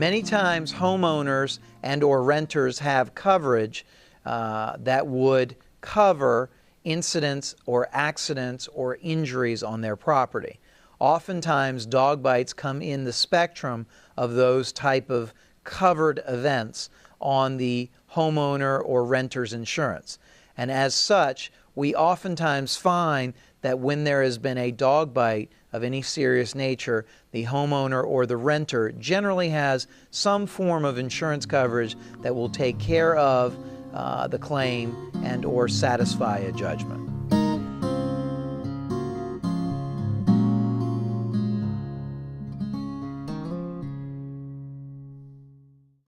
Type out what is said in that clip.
Many times homeowners and or renters have coverage that would cover incidents or accidents or injuries on their property. Oftentimes dog bites come in the spectrum of those type of covered events on the homeowner or renter's insurance. And as such, we oftentimes find that when there has been a dog bite of any serious nature, the homeowner or the renter generally has some form of insurance coverage that will take care of the claim and or satisfy a judgment.